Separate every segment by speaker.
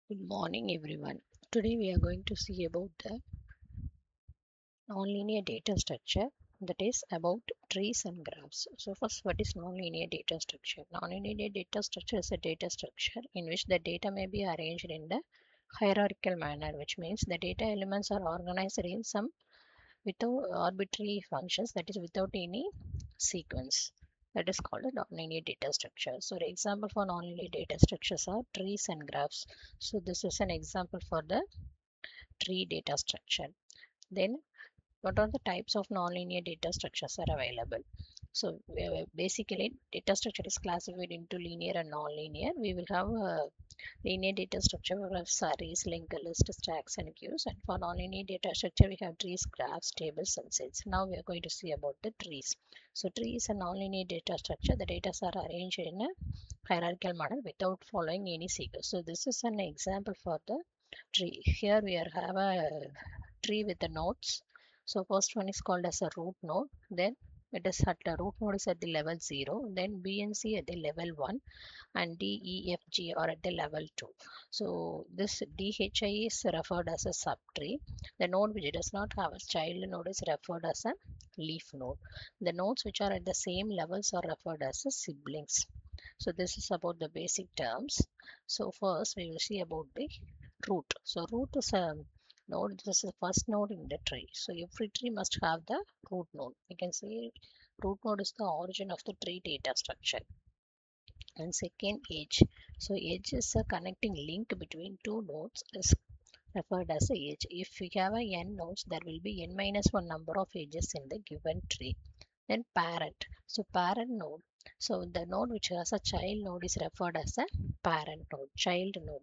Speaker 1: Good morning, everyone. Today we are going to see about the nonlinear data structure, that is about trees and graphs. So first, what is nonlinear data structure? Nonlinear data structure is a data structure in which the data may be arranged in the hierarchical manner, which means the data elements are organized in some without arbitrary functions, that is without any sequence. That is called a nonlinear data structure. So the example for nonlinear data structures are trees and graphs. So this is an example for the tree data structure. Then what are the types of nonlinear data structures are available? So basically data structure is classified into linear and nonlinear. We will have a linear data structure, we have arrays, linked list, stacks and queues, and for nonlinear data structure we have trees, graphs, tables and sets. Now we are going to see about the trees. So tree is a nonlinear data structure. The data are arranged in a hierarchical manner without following any sequence. So this is an example for the tree. Here we have a tree with the nodes. So first one is called as a root node. Then it is at the root node is at the level 0. Then B and C at the level 1, and D, E, F, G are at the level 2. So this DHI is referred as a subtree. The node which does not have a child node is referred as a leaf node. The nodes which are at the same levels are referred as a siblings. So this is about the basic terms. So first we will see about the root. So root is a node. This is the first node in the tree. So every tree must have the root node. We can say root node is the origin of the tree data structure. And second, edge. So edge is a connecting link between two nodes is referred as a edge. If we have a n nodes, there will be n minus 1 number of edges in the given tree. Then parent. So parent node. So the node which has a child node is referred as a parent node, child node.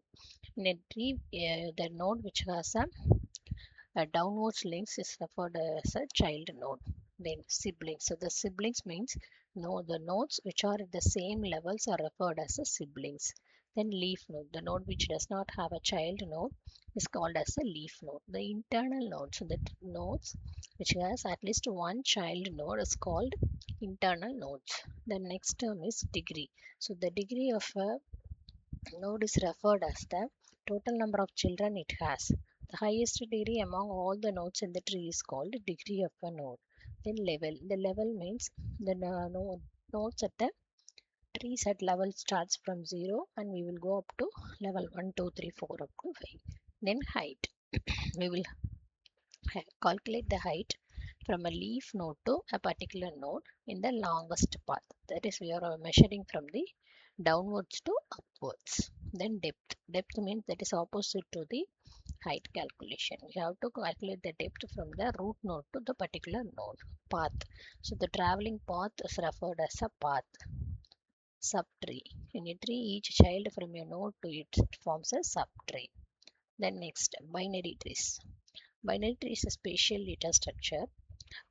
Speaker 1: In a tree, the node which has a downwards links is referred as a child node. Then siblings. So the siblings means no, the nodes which are at the same levels are referred as a siblings. Then leaf node. The node which does not have a child node is called as a leaf node. The internal node. So the nodes which has at least one child node is called internal nodes. The next term is degree. So the degree of a node is referred as the total number of children it has. The highest degree among all the nodes in the tree is called degree of a node. Then level. The level means the nodes at the tree set level starts from 0 and we will go up to level 1, 2, 3, 4 up to 5. Then height. We will calculate the height from a leaf node to a particular node in the longest path. That is, we are measuring from the downwards to upwards. Then depth. Depth means that is opposite to the height calculation. We have to calculate the depth from the root node to the particular node. Path. So the traveling path is referred as a path. Subtree. In a tree, each child from a node to it forms a subtree. Then next, binary trees. Binary tree is a spatial data structure.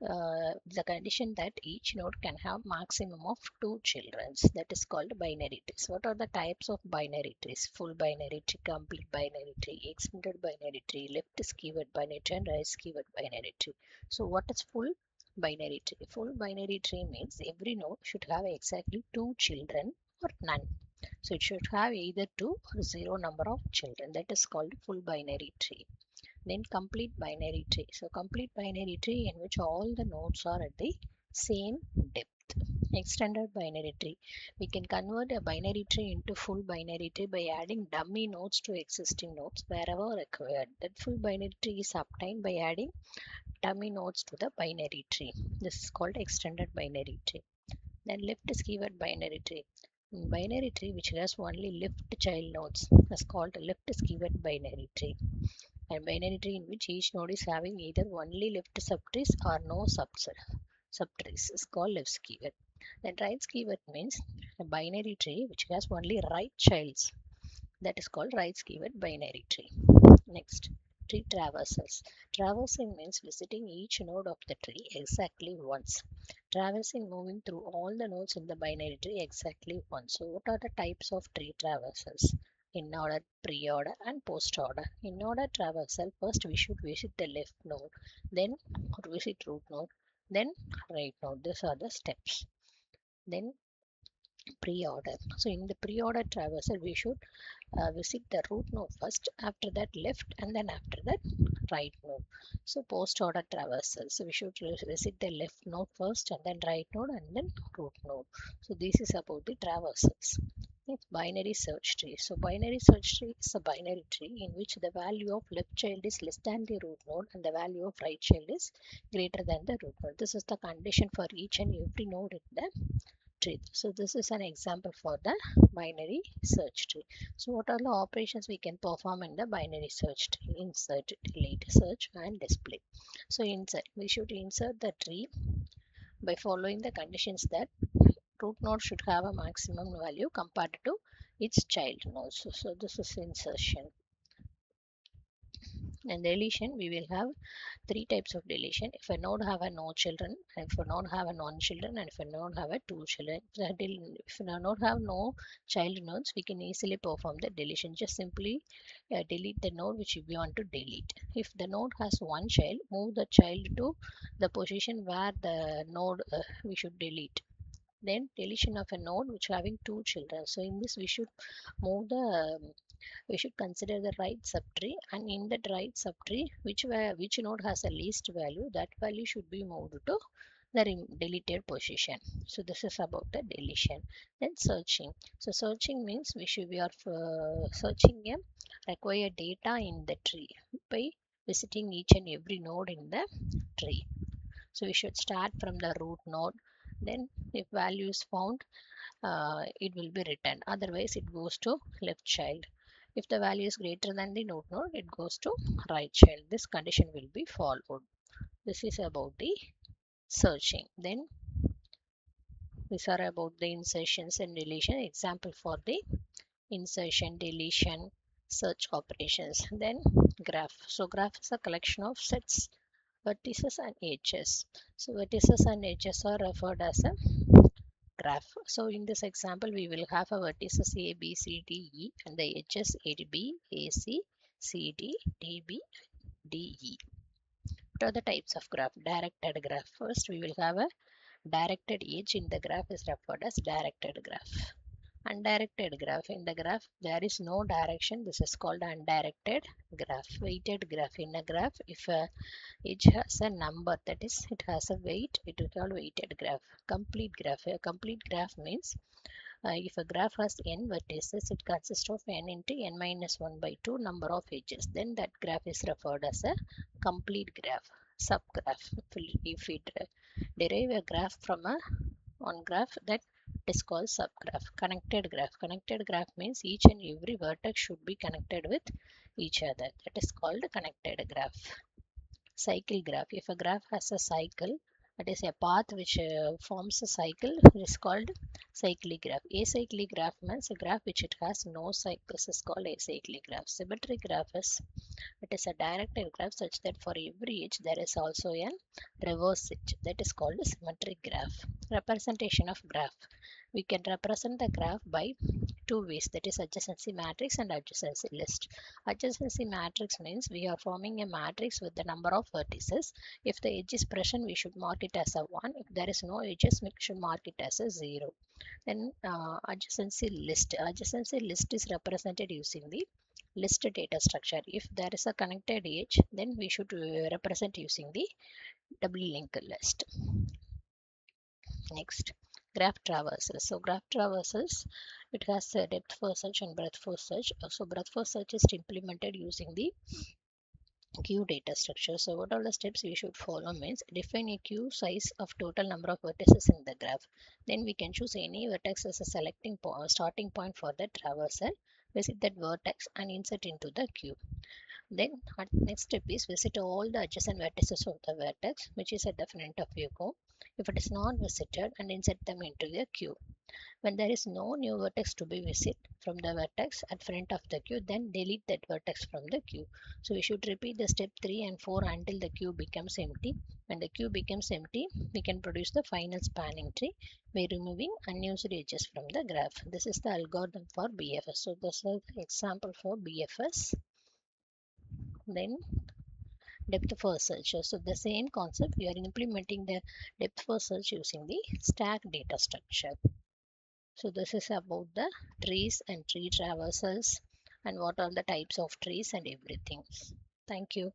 Speaker 1: The condition that each node can have maximum of two children, that is called binary trees. What are the types of binary trees? Full binary tree, complete binary tree, extended binary tree, left skewered binary tree, and right skewered binary tree. So what is full binary tree? Full binary tree means every node should have exactly two children or none. So it should have either two or zero number of children. That is called full binary tree. Then complete binary tree. So complete binary tree in which all the nodes are at the same depth. Extended binary tree. We can convert a binary tree into full binary tree by adding dummy nodes to existing nodes wherever required. That full binary tree is obtained by adding dummy nodes to the binary tree. This is called extended binary tree. Then left skewered binary tree. Binary tree which has only left child nodes is called left skewered binary tree. And binary tree in which each node is having either only left subtrees or no subtrees is called left skewered. Then right skewered means a binary tree which has only right childs, that is called right skewered binary tree. Next, tree traversals. Traversing means visiting each node of the tree exactly once. Traversing moving through all the nodes in the binary tree exactly once. So what are the types of tree traversals? In order, pre-order and post-order. In order traversal, first we should visit the left node, then visit root node, then right node. These are the steps. Then pre-order. So in the pre-order traversal, we should visit the root node first, after that left, and then after that right node. So post-order traversal. So we should visit the left node first, and then right node, and then root node. So this is about the traversals. Next, binary search tree. So binary search tree is a binary tree in which the value of left child is less than the root node and the value of right child is greater than the root node. This is the condition for each and every node in the tree. So this is an example for the binary search tree. So what are the operations we can perform in the binary search tree? Insert, delete, search, and display. So insert, we should insert the tree by following the conditions that root node should have a maximum value compared to its child nodes. So this is insertion. And deletion, we will have three types of deletion. If a node have a no children, if a node have a non children, and if a node have a two children. If a node have no child nodes, we can easily perform the deletion. Just simply delete the node which we want to delete. If the node has one child, move the child to the position where the node we should delete. Then deletion of a node which having two children. So in this we should move the we should consider the right subtree, and in that right subtree which node has the least value, that value should be moved to the deleted position. So this is about the deletion. Then searching. So searching means we are searching a required data in the tree by visiting each and every node in the tree. So we should start from the root node. Then if value is found, it will be returned. Otherwise, it goes to left child. If the value is greater than the node, it goes to right child. This condition will be followed. This is about the searching. Then these are about the insertions and deletion. Example for the insertion, deletion, search operations. Then graph. So graph is a collection of sets, vertices and edges. So vertices and edges are referred as a graph. So in this example, we will have a vertices A, B, C, D, E, and the edges AB, AC, CD, DB, DE. What are the types of graph? Directed graph. First, we will have a directed edge in the graph is referred as directed graph. Undirected graph. In the graph, there is no direction. This is called undirected graph. Weighted graph. In a graph, if a edge has a number, that is, it has a weight, it is called weighted graph. Complete graph. A complete graph means if a graph has n vertices, it consists of n into n minus 1 by 2 number of edges. Then that graph is referred as a complete graph. Subgraph. If we derive a graph from a on graph, that is called subgraph. Connected graph. Connected graph means each and every vertex should be connected with each other. That is called connected graph. Cycle graph. If a graph has a cycle, that is a path which forms a cycle, is called cyclic graph. Acyclic graph means a graph which it has no cycles is called acyclic graph. Symmetric graph is, it is a directed graph such that for every edge there is also a reverse edge, that is called a symmetric graph. Representation of graph. We can represent the graph by two ways, that is adjacency matrix and adjacency list. Adjacency matrix means we are forming a matrix with the number of vertices. If the edge is present, we should mark it as a 1. If there is no edges, we should mark it as a 0. Then adjacency list. Adjacency list is represented using the list data structure. If there is a connected edge, then we should represent using the double linked list. Next, graph traversals. So graph traversals, it has a depth first search and breadth first search. So breadth first search is implemented using the queue data structure. So what are the steps we should follow means define a queue size of total number of vertices in the graph. Then we can choose any vertex as a selecting starting point for the traversal. Visit that vertex and insert into the queue. Then next step is visit all the adjacent vertices of the vertex which is at the front of your queue. If it is not visited, and insert them into the queue. When there is no new vertex to be visited from the vertex at front of the queue, then delete that vertex from the queue. So we should repeat the step 3 and 4 until the queue becomes empty. When the queue becomes empty, we can produce the final spanning tree by removing unused edges from the graph. This is the algorithm for BFS. So this is the example for BFS. Then depth first search. So the same concept, we are implementing the depth first search using the stack data structure. So this is about the trees and tree traversals and what are the types of trees and everything. Thank you.